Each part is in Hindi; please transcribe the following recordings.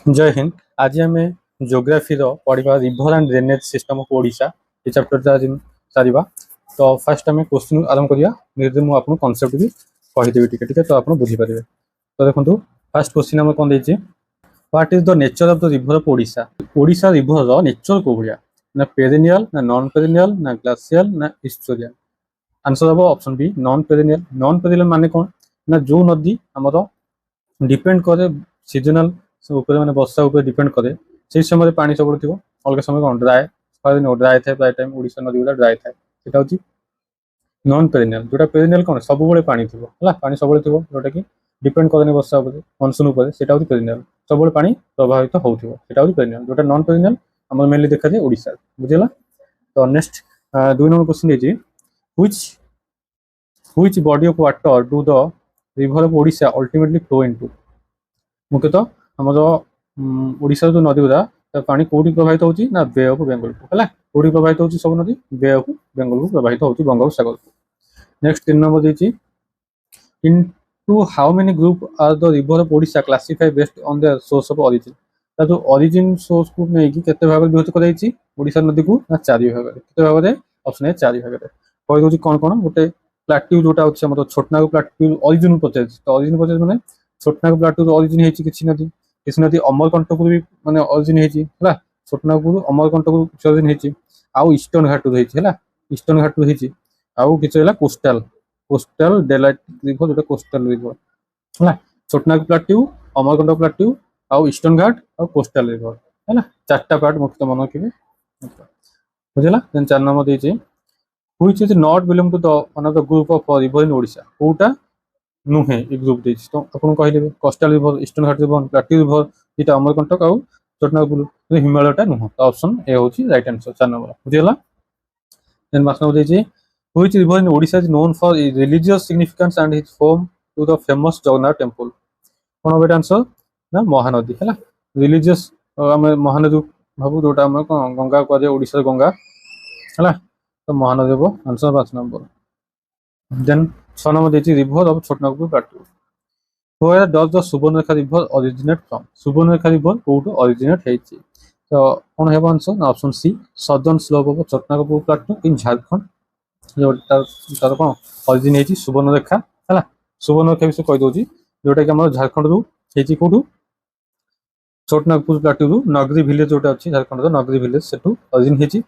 जय हिंद। आज आम जियोग्राफी पढ़ा river and drainage system of Odisha ये चैप्टर आज सारिबा। तो फास्ट आम क्वेश्चन आरंभ करिया। मुझे आपको कॉन्सेप्ट भी कहीदेवी टिके तो आप बुझीपारे। तो देखो फास्ट क्वेश्चन आम कौन देती what is the nature of the river of Odisha. Odisha river nature को भाया ना पेरिनियल ना नॉन पेरिनियल ना ग्लासियल ना हिस्टोरियल। आंसर हम option B non perennial. Non perennial माने कौन ना जो नदी आमर डिपेंड करे सीजनाल माने वर्षा उपर डिपेंड करे से समय पानी सब थी अलग समय कौन ड्राए ड्राए थाए प्राय टाइम ओडिशा नदी गुड़ा ड्राए थाए से नॉन पेरिनियल। जोटा पेरिनियल कौन सब पानी थी पानी सब थी जोटा कि डिपेंड करे वर्षा उपर मनसून उपर से पेरिनियल सब पानी प्रभावित होता है पेरिनियल। जोटा नॉन पेरिनियल आम मेनली देखा जाए ओडिशा बुझेगा। तो नेक्स्ट 2 नंबर क्वेश्चन है which body of water do the river of Odisha ultimately flow into. मुख्यतः आमर ओडिशा जो नदी गुरा पानी कौटी प्रभावित होती ना बे ऑफ बेंगल को है कौटी प्रभावित होती सब नदी बे ऑफ बेंगल को प्रभावित होती बंगोपसागर को। नेक्स्ट 3 नंबर देती into how many group are the river of Odisha classify based on their source of origin. जो ओरिजिन सोर्स को नहीं केते भाग विभक्त कराई ओडिशा नदी को ना 4 भाग केते भाग में ऑप्शन है 4 भाग कहि दोची कोन कोन गोटे प्लाट्यू जोटा होछि हमर छोटनाग प्लाट्यू ओरिजिन पचार तो ओरिजिन पचार माने छोटनाग प्लाट्यू ओरिजिन हेछि किछि नदी अमरकंटक भी माने ओरिजिन हेछि हला छोटनागपुर अमरकंटक ओरिजिन हेछि आउ ईस्टर्न घाट हेछि हला ईस्टर्न घाट हेछि आउ किछ हला कोस्टल कोस्टल डेलाइट रिवर जोटा कोस्टल रिवर हला छोटनाग प्लाट्यू अमरकंटक प्लाट्यू आउ ईस्टर्न घाट आउ कोस्टल रिवर हला चारटा पार्ट मुख्य मन रखिबे बुझला। देन 4 नंबर देछि which is not belong to the one of the group of river in Odisha कोटा नुहे ए ग्रुप देछि तो आपन कहि coastal river eastern Ghat river plateau river इटा अमरकंटक आउ छोटनागपुर हिमालयटा नुह तो ऑप्शन ए होछि राइट आंसर 4 नंबर बुझला। देन 5 नंबर देछि which river in Odisha is known for religious significance and is home to the famous Jagannath temple. कोन बेट आंसर ना महानदी है रिलीजियस आम महानदी भाव जोटा आम गंगा कह ओडिशा गंगा है तो महानदी हम आंसर 5 नंबर। देन 6 नंबर देछि river of Chhotanagpur plateau where does the Subarnarekha river originate from। Subarnarekha river कोठो originate हेछि तो कोन हेबो आंसर ना option C southern slope of Chhotanagpur plateau in Jharkhand जोटा तार कोन ओरिजिन हेछि सुवर्णरेखा है सुवर्णरेखा विषय कहि दोछि जोटा कि हमर झारखंड रु हेछि कोठो छोटनागपुर प्लाट्यू रु नगरी विलेज जोटा अछि झारखंड रो नगरी village सेटू origin हेछि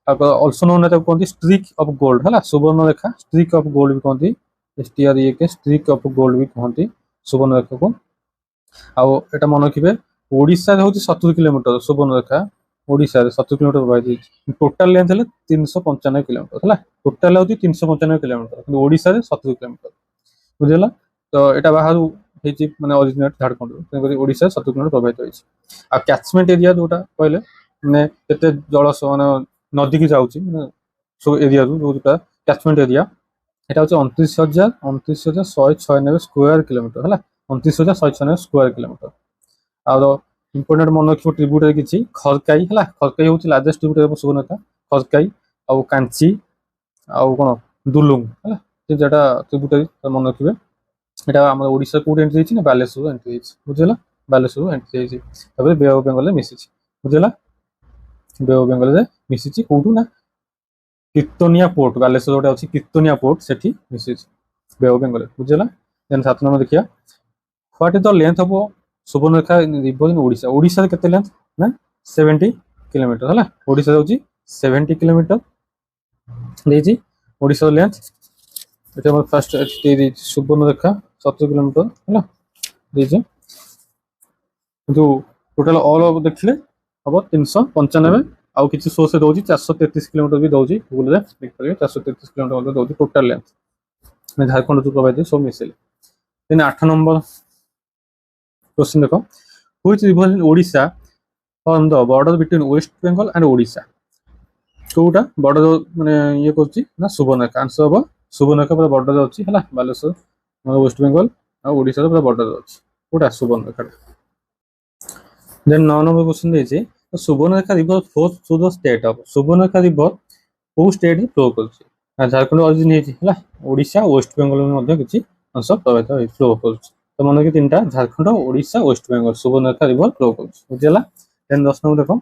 also known Etah कोनती streak of gold है सुवर्णरेखा स्ट्रिक ऑफ गोल्ड भी कोनती एसटीआर के स्ट्रिक ऑफ गोल्ड भी कहती सुवर्णरेखा को आउ एटा मन रखिबे ओडिशा रे होछि 70 किलोमीटर सुवर्णरेखा ओडिशा रे 70 किलोमीटर प्रवाहित अछि टोटल लेंथ है 395 किलोमीटर है टोटल होछि 395 किलोमीटर কিন্তু ओडिशा रे 70 किलोमीटर बुझला। तो एटा बाहर हेछि माने ओरिजिनेट झारखंड रो ओडिशा 70 किलोमीटर प्रवाहित होछि आ कैचमेंट एरिया जोटा कहले माने केते जल माने नदी की जाउछि माने सो एरिया रो जोटा कैचमेंट एरिया এটা হচ্ছে 29,196 স্কয়ার কিলোমিটার হলা 29,196 স্কয়ার কিলোমিটার। আর ইম্পর্টেন্ট মনে রখিব ট্রিব্ୟୁଟরি কিছু খরকাই হলা খরকাই হচ্ছে লার্জেস্ট ট্রিବ୍ୟୁଟরি অফ ସୁବର୍ଣ୍ଣରେଖା ଖରକାଇ ଆଉ କାଞ୍ଚି ଆଉ কোন ଦୁଲୁଙ୍ଗ ହେଲା যেটা ট্রিব্যুটারি মনে রখিবে। এটা আমাদের ওড়িশা কোড এন্ট্রি ହେଇଛି ନା ବାଲେଶ୍ୱର ଏଣ୍ଟ୍ରି ହେଇଛି ବୁଝିଲା ବାଲେଶ୍ୱର ଏଣ୍ଟ୍ରି ହେଇଛି ତାପରେ ବେ ଅଫ ବେଙ୍ଗଲରେ ମିଶିଛି ବୁଝିଲା ବେ ଅଫ ବେଙ୍ଗଲରେ ମିଶିଛି କୋଉଠୁ ନା कीर्तनिया पोर्ट बालेश्वर गोटे अच्छी कीर्तनिया पोर्ट से मिसी बे ऑफ बेंगल बुझेगा। देन 7 नंबर देखिए what is the length of Subarnarekha river in Odisha. Odisha केते लेंथ ना 70 किलोमीटर है ओडिशा होची 70 किलोमीटर देजी ओडिशा लेंथ एटा हमर फर्स्ट एचटी सुवर्णरेखा 70 किलोमीटर है देजी जो टोटल ऑल ओवर देखले हम 395 आउ किसी सोर्स से दौजी 433 किलोमीटर भी दौजी गूगल रे देख पारे 433 किलोमीटर दौजी टोटल लेंथ मैं झारखंड जो प्रभावित सब मिसेले। देन 8 नंबर क्वेश्चन देखो which river in Odisha from the border between west Bengal and Odisha कोटा बॉर्डर माने ये करछि ना सुवर्णरेखा आंसर हो सुवर्णरेखा पूरा बॉर्डर अछि हला बालेश्वर वेस्ट बंगाल आ ओडिशा पूरा बॉर्डर अछि कोटा सुवर्णरेखा। देन 9 नंबर क्वेश्चन देछि Subarnarekha river flows through the state of Subarnarekha river को स्टेट फ्लो करछि झारखंड ओरिजिन हेछि हला ओडिशा वेस्ट बंगाल में मध्ये किछि अंश प्रभावित फ्लो करछि तो मन कि 3टा झारखंड ओडिशा वेस्ट बेंगल सुवर्णरेखा रिवर फ्लो करछ बुझिला। देन 10 नंबर देखो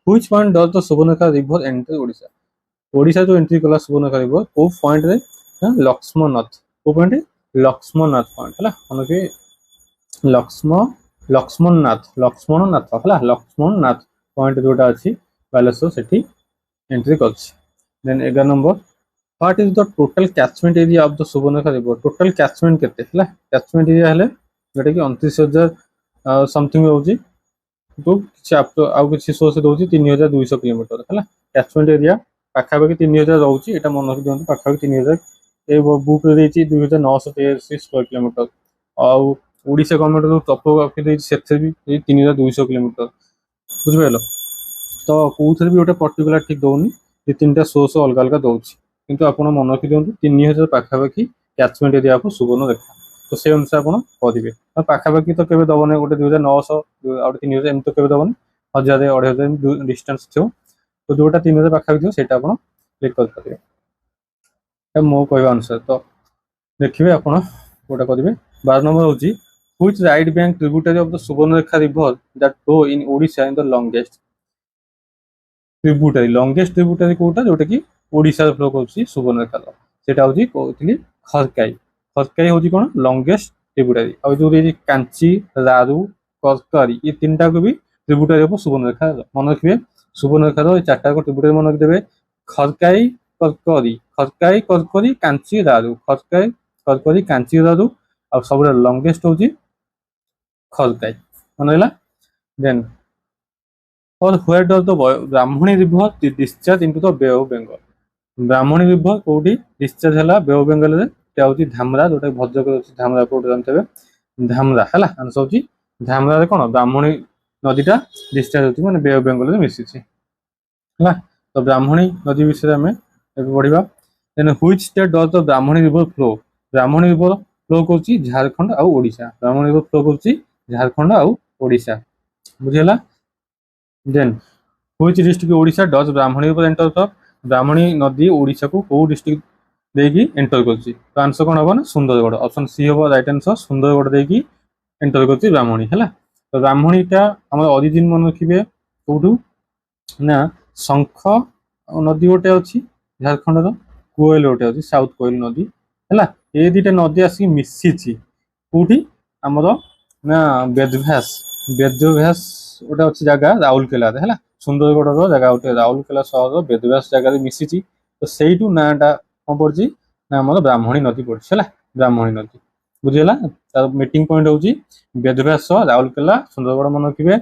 which point does the Subarnarekha river enter Odisha. Odisha जो एंट्री कला सुवर्णरेखा रिवर को पॉइंट रे लक्ष्मणनाथ को पॉइंट लक्ष्मणनाथ पॉइंट हला मन कि लक्ष्म लक्ष्मणनाथ हला लक्ष्मणनाथ पॉइंट जोटा अछि बालेश्वर सेठी एंट्री करछ। Then 11 number what is the total catchment area of the Subarnarekha river total catchment केते हला कैचमेंट एरिया हले जोटा कि 29,000 समथिंग होउची तो आउ किसी सोर्स दउची 3,200 किलोमीटर हला कैचमेंट एरिया पाखापाखि 3,000 रहउची एटा मन रखि दियंतु पाखापाखि 3,000 ए बुक रे देछि 2,983 स्क्वायर किलोमीटर आउ ओडिशा गवर्नमेंट जो टोपोग्राफी देछि सेथे भी 3,200 किलोमीटर बुझ पाइलो। तो कोउथरे भी गोटे पर्टिकुलर ठीक दउनी जे 3टा सोर्स अलग अलग दउची किंतु आपण मन रखि दियंतु 3,000 पाखापाखि कैचमेंट एरिया को सुवर्णरेखा तो से अनुसार आपण करिवे पाखापाखि तो केबे दबने गोटे 2,900 आ 3,000 एम तो केबे दबने 1,000 2,500 डिस्टेंस थियो तो जोटा 3,000 पाखापाखि थियो सेटा आपण क्लिक कर परिवे मो कहवा अनुसार तो देखिए आपण गोटा करिवे। 12 नंबर होची which right bank tributary of the Subarnarekha river that flow in Odisha in the longest tributary कोटा जोटा कि ओडिशा फ्लो करछि सुवर्णरेखा सेटा होची कहउतली खरकाई खरकाई होची कोन लॉन्गेस्ट ट्रिब्यूटरी आ जो रे कांची रारू करकरी ये 3टा को भी ट्रिब्यूटरी ऑफ सुवर्णरेखा मन रखिबे सुवर्णरेखा रो 4टा को ट्रिब्यूटरी मन रखि देबे खरकाई करकरी कांची रारू खरकाई करकरी कांची रारू आ सब लॉन्गेस्ट होची खरकाई मन हैला। देन और where does the Brahmani river discharge into the bay of Bengal Brahmani river कोठी डिस्चार्ज हला बे ऑफ बेंगल रे त्या होची धामरा जोटा भद्रक होची धामरा पोर्ट जानतेबे धामरा हला आंसर होची धामरा रे कोन ब्राह्मणी नदीटा डिस्चार्ज होची माने बे ऑफ बेंगल रे मिसिछि हला। तो ब्राह्मणी नदी विषय में एबे पढिबा। Then which state does the Brahmani river flow करछि झारखंड आ ओडिशा ब्राह्मणी रिवर फ्लो करछि झारखंड आ ओडिशा बुझिला। Then which district Odisha does Brahmani river enter the Brahmani नदी ओडिशा को को डिस्ट्रिक्ट देकी एंटर करछि तो आंसर कोन हबो ना सुंदरगढ़ ऑप्शन सी हबो राइट आंसर सुंदरगढ़ देकी एंटर करछि ब्राह्मणी हला। तो ब्राह्मणीटा हमर ओरिजिन मन रखिबे कोठु ना शंख नदी गोटे अछि झारखंड रो कोयल गोटे अछि साउथ कोयल नदी हला ए दिटा नदी आसी मिसिछि कोठी हमर ना वेदव्यास गोटे अच्छी जगह राउरकेला है सुंदरगढ़ जगह गोटे राउरकेला सहर वेदव्यास जगह मिसिची तो सहीठू नाटा कौन पड़ी ना आम ब्राह्मणी नदी पड़ी है ब्राह्मणी नदी बुझीगला तार मीटिंग पॉइंट हूँ वेदव्यास राउरकेला सुंदरगढ़ मन रखिए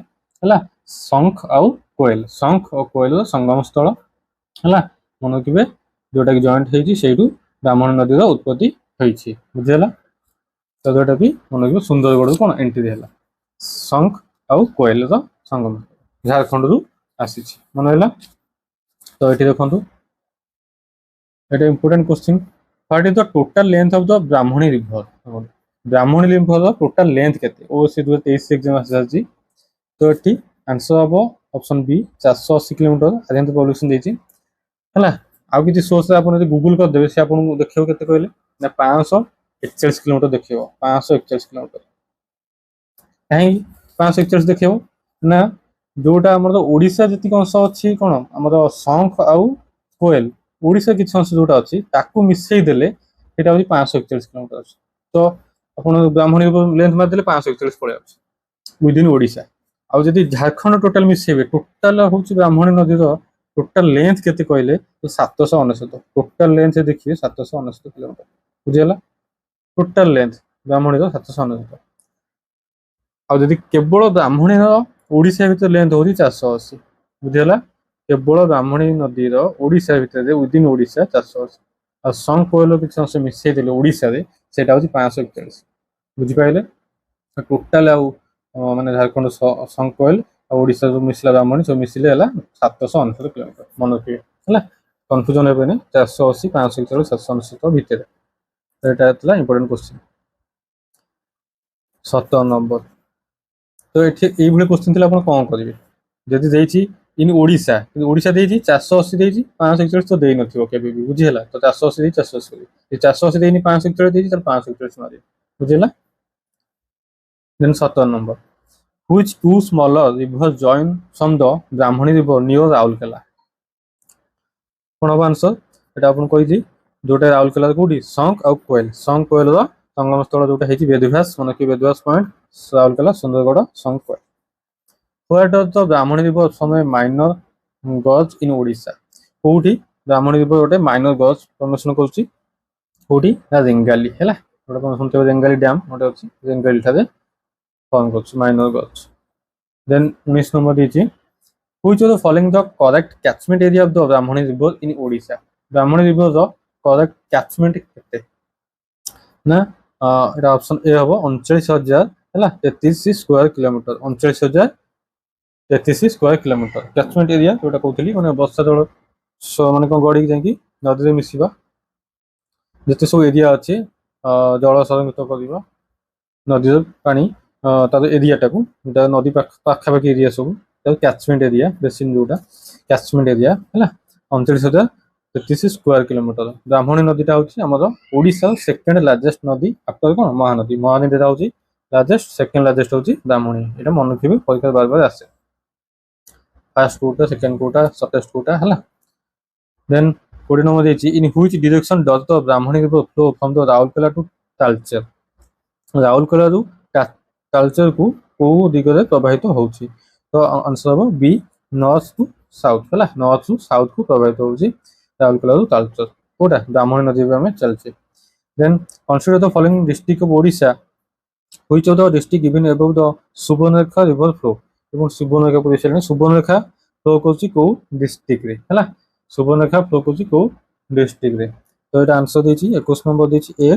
है शंख आउ कोयल शंख और कोयल संगम स्थल है मन रखिए जोटा कि जॉइंट होती ब्राह्मणी नदी उत्पत्ति होती बुझीगला तो जोटा कि मन रखिए सुंदरगढ़ कौन एंट्री है शंख आउ कोयल संगम झारखंड रु आसी मन है। तो ये देखो ये important question what is the total length of the Brahmani river total length केते ओसी 2023 एग्जाम आसी तो ये आंसर हम ऑप्शन बी 480 किलोमीटर आर्यंत पब्लिकेशन देछि हला। आउ किछि सोर्स रे आपण गूगल कर देबे से आपण देखियो केते कहले ना 541 किलोमीटर देखियो 541 किलोमीटर कहीं 541 देखियो ना जोटा हमर ओडिशा जति अंश अछि कोन हमर शंख आउ कोयल ओडिशा किछ अंश जोटा अछि ताकू मिसई देले एटा होई 541 किलोमीटर अछि तो आपण ब्राह्मणी लेंथ मार देले 541 पळे अछि विदिन ओडिशा आउ जति झारखंड टोटल मिसेबे टोटल होछि ब्राह्मणी नदी रो टोटल लेंथ केते कहले तो 799 टोटल लेंथ देखिए 799 किलोमीटर बुझियला टोटल लेंथ ब्राह्मणी रो 799 आ जदि केवल ब्राह्मणी ओडिशा भीतर लेंथ होती 480 बुझीगला केवल ब्राह्मणी नदी ओडिशा भीतर विदिन ओडिशा 480 आ शंख कोयल किसी अंश मिसई देले ओडिशा रे सेटा होची 541 बुझी पाइले टोटल आउ माने झारखंड शंख कोयल आ ओडिशा जो मिसला ब्राह्मणी सब मिसले हला 799 किलोमीटर मन रखिए हला कंफ्यूजन हेबेनी 480 541 799 भीतर एटा हला इंपोर्टेंट क्वेश्चन 17 नंबर। तो ये क्वेश्चन थी आप कौन करेंगे जदि देछि इन ओडिशा ओडिशा देछि 480 देछि 541 तो देई नथिबो केबे भी बुझियला तो 480 देछि 480 480 देनि 541 देछि त 541 मारे बुझियला। Then 17 number. Which two smaller rivers join from the Brahmani river near Raulkela? कौन हम आंसर এটা आपण কইছি जोटा राउरकेला कोठी संक और कोयल रो संगम स्थल जोटा हेची वेदव्यास मन की Vedvyas point Rourkela Sundargarh Sankh Koel where does the Brahmani river form a minor gauge in Odisha कोठी ब्राह्मणी रिवर गोटे माइनर गज फॉर्मेशन करछि कोठी ना रेंगाली हैला गोटे कोन सुनते रेंगाली डैम गोटे अछि रेंगाली ठारे फॉर्म करछि माइनर गज देन 19 नंबर दीची which of the following the correct catchment area of the Brahmani river in Odisha Brahmani river रो correct catchment केते ना एटा ऑप्शन ए हबो 39000 हैला 33 square kilometre 39033 square kilometre catchment area जोटा कहउतली माने वर्षा जल माने कोन गडी जाकी नदी रे मिसिबा जते सब एरिया अछि जल संरक्षित करबा नदी रो पानी तार एरिया टाकू नदी पाखा पाखी एरिया सब कैचमेंट एरिया बेसिन जोटा कैचमेंट एरिया हैला 39033 स्क्वायर किलोमीटर ब्राह्मणी नदीटा होची हमर ओडिसा सेकंड लार्जेस्ट नदी आफ्टर कोन महानदी महानदीटा होची लार्जेस्ट सेकंड लार्जेस्ट होची ब्राह्मणी एटा मन रखिबे परीक्षा बार बार आसे फर्स्ट कोटा सेकंड कोटा सटेस्ट कोटा हैला देन 40 नंबर देची in which direction does the Brahmani river flow from the Rourkela to Talcher Rourkela रु तालचेर को को दिगरे प्रवाहित होची तो आंसर हो बी नॉर्थ टू साउथ हैला नॉर्थ टू साउथ को प्रवाहित होची राउरकेला रु तालचेर कोटा ब्राह्मणी नदी में चलचे then consider the following district of Odisha which of the district given above the Subarnarekha river flow এবং সুবর্ণরেখা পরিচালনা সুবর্ণরেখা ফ্লো করছি কো ডিস্ট্রিক্ট রে হলা সুবর্ণরেখা ফ্লো করছি কো ডিস্ট্রিক্ট রে তো এটা আনসার দিয়েছি 21 নম্বর দিয়েছি A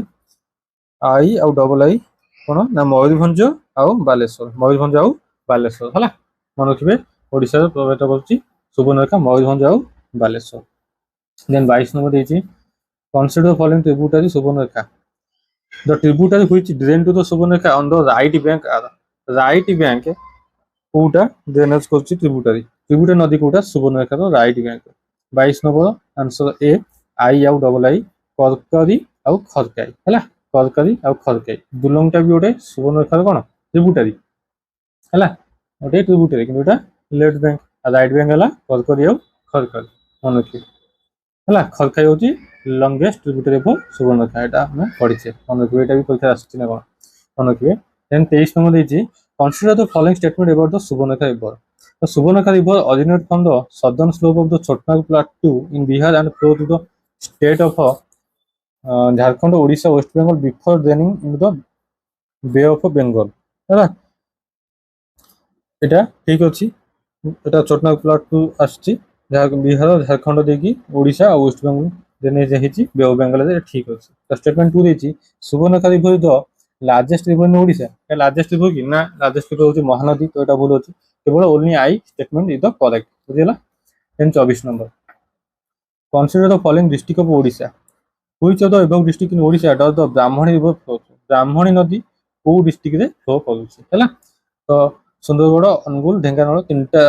I R double I কোন না ময়ূরভঞ্জ আর বালেশ্বর ময়ূরভঞ্জ আর বালেশ্বর হলা মনে রাখবে ওড়িশার প্রভাবিত করছি সুবর্ণরেখা ময়ূরভঞ্জ আর বালেশ্বর দেন 22 নম্বর দিয়েছি consider following tributary Subarnarekha the tributary which drain to the Subarnarekha on the right bank কোটা ড্রেনেজ করছি ট্রিবিউটারি ট্রিবিউটারি নদী কোটা সুবর্ণরেখার right bank 22 number answer A I आउ डबल आई करकरी आउ खरकाई हैला करकरी आउ खरकाई दुलंगटा भी ओटे सुबर्णरेखार कोन ट्रिब्यूटरी हैला ओटे ट्रिब्यूटरी किंतु एटा लेफ्ट बैंक राइट बैंक हैला करकरी आउ खरकाई मन रखि हैला खरकाई होची लॉन्गेस्ट ट्रिब्यूटरी फॉर सुबर्णरेखा एटा हम पढिछे मन रखि एटा भी परीक्षा आछि ना कोन मन रखि देन 23 नंबर देछि consider the following statement about the Subhanaka river the Subhanaka river originates from the southern slope of the Chotnagpur plateau in Bihar and flow to the state of Jharkhand, Odisha, West Bengal before draining into the Bay of Bengal. है এটা ঠিক আছে এটা চটনাগপুর প্লাটু আসছে বিহার ঝাড়খণ্ড দেখি ওড়িশা আর ওয়েস্ট বেঙ্গল দেনে যাইছি বে অফ বেঙ্গল ঠিক আছে তো স্টেটমেন্ট 2 দেছি Subarnarekha river the largest river in Odisha largest river कि ना लार्जेस्ट रिवर होची महानदी तो एटा भूल होची केवल only I statement is the correct बुझिला then 24 number consider the following district of Odisha which of the above district in Odisha does the Brahmani river flow Brahmani नदी को डिस्ट्रिक्ट रे फ्लो करूची हैला तो सुंदरगढ़ अनुगुल ढेंकानाल तीनटा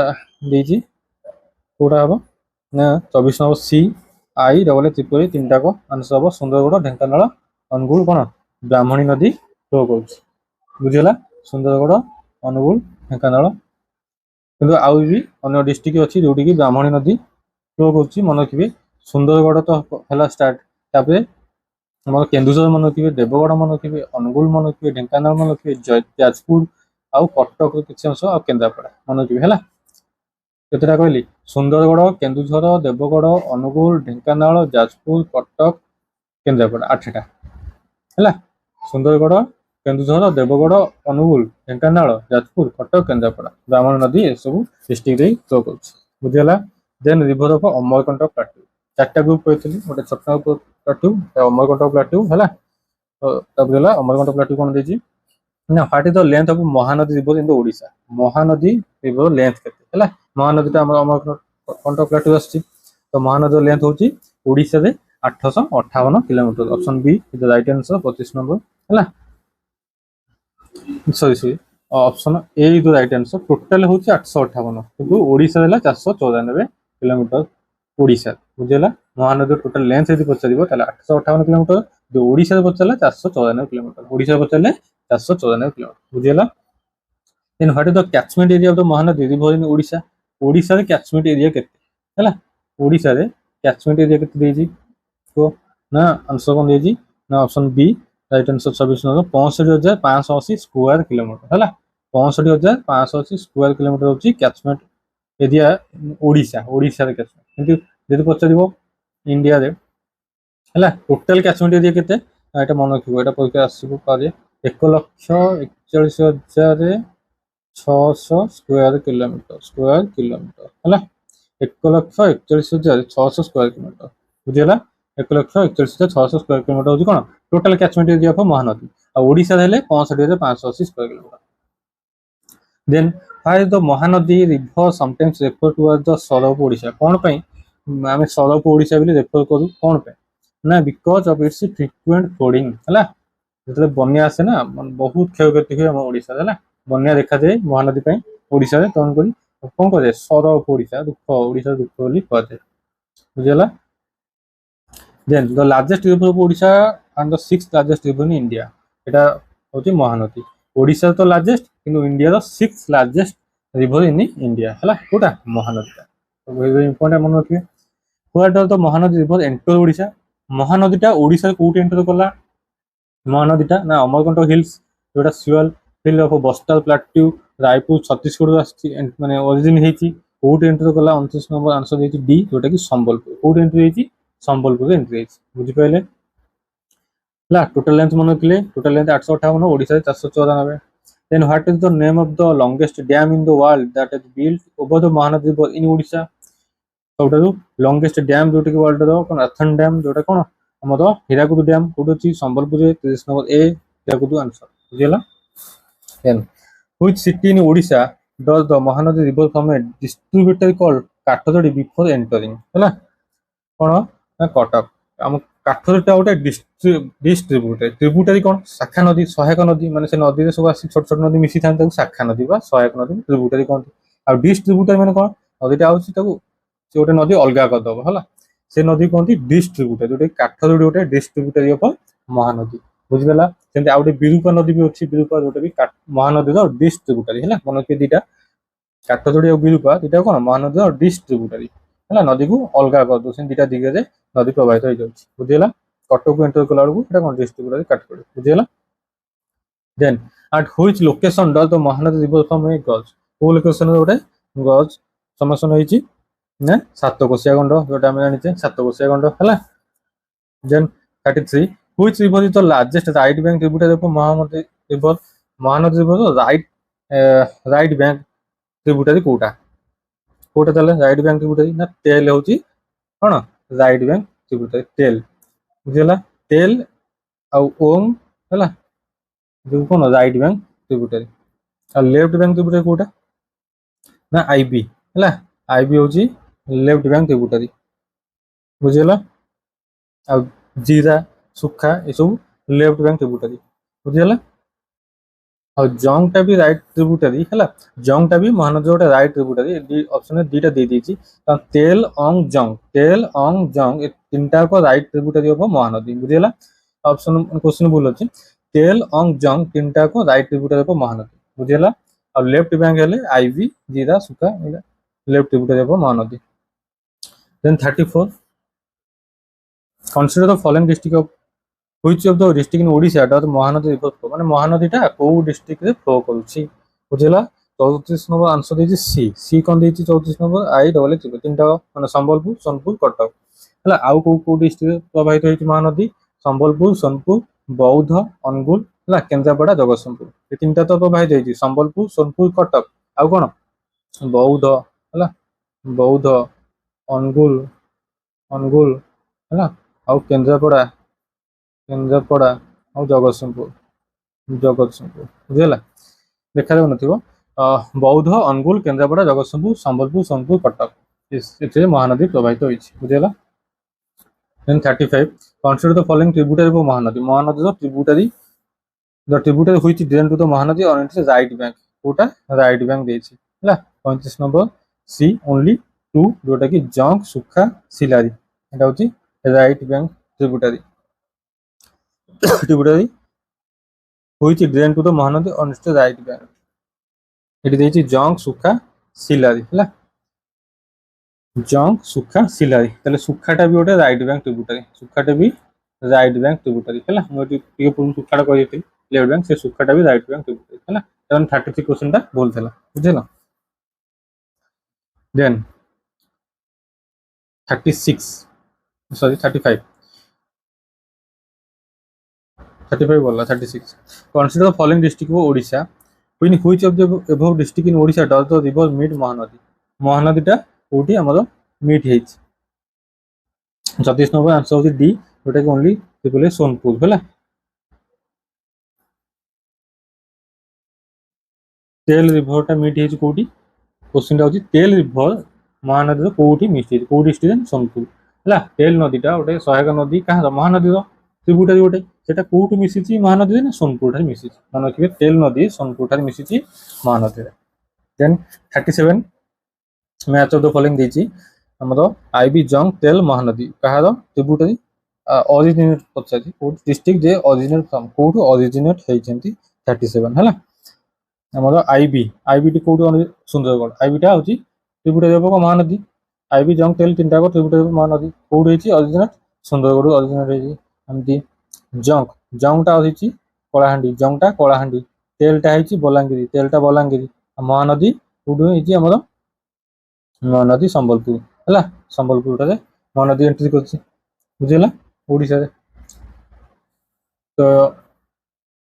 देजी कोडा हबो ना 24 नंबर सी आई डबल त्रिपुरी तीनटा को आंसर हबो सुंदरगढ़ ढेंकानाल अनुगुल कोन ब्राह्मणी नदी फ्लो करूची बुझिला सुंदरगढ़ अनुगुल ढेंकानाल किंतु आउ भी अन्य डिस्ट्रिक्ट अछि जोटी कि ब्राह्मणी नदी फ्लो करूची मन रखिबे सुंदरगढ़ तो हला स्टार्ट तापरे हमर केन्दुझर मन रखिबे देवगढ़ मन रखिबे अनुगुल मन रखिबे ढेंकानाल मन रखिबे जाजपुर आउ कटक किछि अंश आ केन्द्रापड़ा मन रखिबे हला केतरा कहली सुंदरगढ़ केन्दुझर देवगढ़ अनुगुल ढेंकानाल जाजपुर कटक केन्द्रापड़ा 8टा हला सुंदरगढ़ केन्दुझर देवगढ़ अनुगुल ढेंकानाल जाजपुर कटक केन्द्रापड़ा ब्राह्मण नदी ए सब डिस्ट्रिक्ट रे फ्लो करछ बुझिला then river of Amarkantak plateau चारटा ग्रुप कहतली गोटे छटनागपुर प्लाटू अमरकंटक प्लाटू हला तो तब गेला अमरकंटक प्लाटू कोन देजी ना what is the length of Mahanadi river in the Odisha Mahanadi river length केते हला महानदी ता अमरकंटक प्लाटू आछि तो महानदी लेंथ होची ओडिशा रे 858 kilometre option B is the right answer 25 number हला sorry option A is the right answer total होची 858 किंतु ओडिशा रेला 494 किलोमीटर ओडिशा बुझेला महानदी टोटल लेंथ यदि पचारिबो ताले 858 किलोमीटर जो ओडिशा रे पचारला 494 किलोमीटर ओडिशा रे पचारले 494 किलोमीटर बुझीगला then what is the catchment area of the Mahanadi river in Odisha Odisha रे कैचमेंट एरिया केते हैला ओडिशा रे कैचमेंट एरिया केते देजी तो ना आंसर कोन देजी ना option B right answer 26 number 65580 square kilometre हैला 65580 स्क्वायर किलोमीटर होची कैचमेंट एरिया ओडिशा ओडिशा रे कैचमेंट किंतु जदि पछारिबो इंडिया रे हैला टोटल कैचमेंट एरिया केते एटा मन रखिबो एटा परीक्षा आसीबो पारे 1,41,600 स्क्वायर किलोमीटर है 1,41,600 स्क्वायर किलोमीटर बुझीगला 1,41,600 स्क्वायर किलोमीटर हूँ कौन total catchment area of Mahanadi Odisha हेले 65,580 square kilometre then why the Mahanadi river sometimes refer to as the sorrow of Odisha कौन पे आम सर ऑफ ओडिशा रेफर करूँ कौन पे ना because of its frequent flooding है जो बन्या आसे ना बहुत क्षयक्षति हुए आम ओडिशा है बन्या देखा जाए महानदी ओडिशा रे तेणुक कौन कह सर ऑफ ओडिशा दुख ओडिशा दुख बोली कहुए बुझीगला then the largest river of Odisha and the sixth largest river in India एटा होची महानदी ओडिशा तो लार्जेस्ट किंतु India the sixth largest river in India है कोटा महानदी वेरी इंपोर्टेंट मन रखिए what does the Mahanadi river enter Odisha महानदीटा ओडिशा कोठी एंटर कला महानदीटा ना अमरकंटक हिल्स जोटा सुअल hill of Bastar plateau Raipur Chhattisgarh माने ओरिजिन हेची कोठी एंटर कला 29 नंबर आंसर हेची डी जोटा कि संबलपुर कोठी एंट्री हेची संबलपुर एंट्री हेची बुझि पाइले ला टोटल लेंथ मन रखिले total length 858 Odisha 494 then what is the name of the longest dam in the world that is built over the Mahanadi river in Odisha सबठारु लॉन्गेस्ट डैम जोटा कि वर्ल्ड रो कोन अथन डैम जोटा कोन हमर हीराकुद डैम कोड अछि Sambalpur 30 number A Hirakud answer बुझिला then which city in Odisha does the Mahanadi river from a distributor called Kathajodi before entering हैला कोन ना कटक हम काठजोड़ीटा गोटे डिस्ट्रीब्यूटर ट्रिब्यूटरी कोन शाखा नदी सहायक नदी माने से नदी रे सब आसी छोट छोट नदी मिसी थान ताकू शाखा नदी बा सहायक नदी ट्रिब्यूटरी कोन आ डिस्ट्रीब्यूटर माने कोन नदीटा आउची ताकू से गोटे नदी अलगा कर दबो हैला से नदी कहती डिस्ट्रीब्यूटर जोटे काठजोड़ी गोटे डिस्ट्रीब्यूटरी ऑफ महानदी बुझिगला सेंते आ गोटे बिरूपा नदी भी अछि बिरूपा जोटे भी महानदी रो डिस्ट्रीब्यूटरी हैला मन के दीटा काठजोड़ी और बिरूपा दीटा कोन महानदी रो डिस्ट्रीब्यूटरी हैला नदी को अलगा कर दो सें दीटा दिगे जे नदी प्रवाहित हो जाउछि बुझिगला कटक को एंटर कला को एटा कोन डिस्ट्रीब्यूटरी काठजोड़ी बुझिगला then at which location does the Mahanadi river from a गज को लोकेशन गोटे गज समस्या होइछि ना सातकोशिया गंड जोटा हम जानिछे सातकोशिया गंड हैला then 33 which river is the largest right bank tributary of Mahanadi river right bank tributary कोटा कोटा तले राइट बैंक ट्रिब्यूटरी ना टेल होची कोन राइट बैंक ट्रिब्यूटरी टेल बुझला टेल आ ओम हैला जो कोन राइट बैंक ट्रिब्यूटरी आ लेफ्ट बैंक ट्रिब्यूटरी कोटा ना आईबी हैला आईबी होची लेफ्ट बैंक ट्रिब्यूटरी बुझेला आ जीरा सुखा ये सब लेफ्ट बैंक ट्रिब्यूटरी बुझेला और जंगटा भी राइट ट्रिब्यूटरी हैला जंगटा भी महानदी गोटे राइट ट्रिब्यूटरी डी ऑप्शन दीटा दे देछि तेल अंग जंग ए तीनटा को राइट ट्रिब्यूटरी ऑफ महानदी बुझेला ऑप्शन क्वेश्चन भूल अछि तेल अंग जंग तीनटा को राइट ट्रिब्यूटरी ऑफ महानदी बुझेला और लेफ्ट बैंक हेले आईवी जीरा सुखा left tributary of Mahanadi Then 34. Consider the following district of which of the district in Odisha does Mahanadi river flow? माने महानदी टा को डिस्ट्रिक्ट रे फ्लो करूची बुझेला 34 नंबर आंसर देछि सी सी कोन देछि 34 नंबर आई डबल एक्स तीनटा माने संबलपुर सोनपुर कटक हला आउ को डिस्ट्रिक्ट प्रभावित होइछि महानदी संबलपुर सोनपुर बौद्ध अनुगुल हला केंद्रापड़ा जगतसिंहपुर ए तीनटा तो प्रभावित होइछि संबलपुर सोनपुर कटक आउ कोन बौद्ध हला बौद्ध अनुगुल है आउ केंद्रापड़ा आउ जगतसिंहपुर बुझेला देखा जाऊ नथिबो बौद्ध अनुगुल केंद्रापड़ा जगतसिंहपुर संबलपुर सोनपुर कटक इसे महानदी प्रभावित होइछि बुझेला then 35 consider the following tributary of Mahanadi the tributary which drain to the Mahanadi on its right bank कोटा राइट बैंक देछि हैला 35 नंबर सी ओनली 2 जोटा कि जंग सुखा सिलारी एटा होची right bank tributary which drain to the Mahanadi on it's right bank. এটি ଦେଇଛି ଜଙ୍ଗ ସୁଖା ଶିଲାରି ହେଲା। ଜଙ୍ଗ ସୁଖା ଶିଲାରି, ତାହେଲେ ସୁଖାଟା ବି ଗୋଟେ ରାଇଟ୍ ବ୍ୟାଙ୍କ ଟ୍ରିବ୍ୟୁଟାରି, ସୁଖାଟା ବି ରାଇଟ୍ ବ୍ୟାଙ୍କ ଟ୍ରିବ୍ୟୁଟାରି ହେଲା। ମୁଁ ଏଠି ଟିକେ ପୂର୍ବରୁ ସୁଖାଟା କହିଦେଇଥିଲି ଲେଫ୍ଟ ବ୍ୟାଙ୍କ, ସେ ସୁଖାଟା ବି ରାଇଟ୍ ବ୍ୟାଙ୍କ ଟ୍ରିବ୍ୟୁଟାରି ହେଲା। ତେଣୁ 33 କ୍ୱେଶ୍ଚନଟା ଭୁଲ ଥିଲା, ବୁଝିଲ। ଦେନ୍ 36 ସରି 35 बोला 36 consider the following district of Odisha in which of the above district in Odisha does the river meet Mahanadi। महानदीटा कोठी हमरो मीट हेच 36 नंबर आंसर होची डी, जोटा कि ओनली बोले सोनपुर होला। तेल रिवरटा मीट हेच कोठी, क्वेश्चनटा होची तेल रिवर महानदी कोठी मिट हेच, कोठी डिस्ट्रिक्ट सोनपुर होला। तेल नदीटा गोटे सहायक नदी कहा महानदी त्रिभुटारी गोटे, सेटा कोठी मिसिची महानदी ना सोनपुर ठारे मिसिची, मन रखिबे तेल नदी सोनपुर ठारे मिसिची Mahanadi. Then 37 match of the following देची हमरो आईबी जंग तेल महानदी कहार त्रिभुटारी ओरिजिनेट पचाची कोठ डिस्ट्रिक्ट जे ओरिजिनेट फ्रॉम कोठ ओरिजिनेट हेचंती 37 हला। हमरो आईबी टी कोठ सुंदरगढ़, आईबी टा होची त्रिभुटारी महानदी, आईबी जंग तेल तीनटा को त्रिभुटारी महानदी कोठ हेची ओरिजिनेट सुंदरगढ़ ओरिजिनेट हेची। हमती जंगटा होची कलाहांडी, जंगटा कलाहांडी, तेलटा हेची बलांगिरी, तेलटा बलांगिरी, महानदी कोठ हेची हमरो महानदी संबलपुर है, संबलपुर महानदी एंट्री कर बुझेगा ओडिशा रे। तो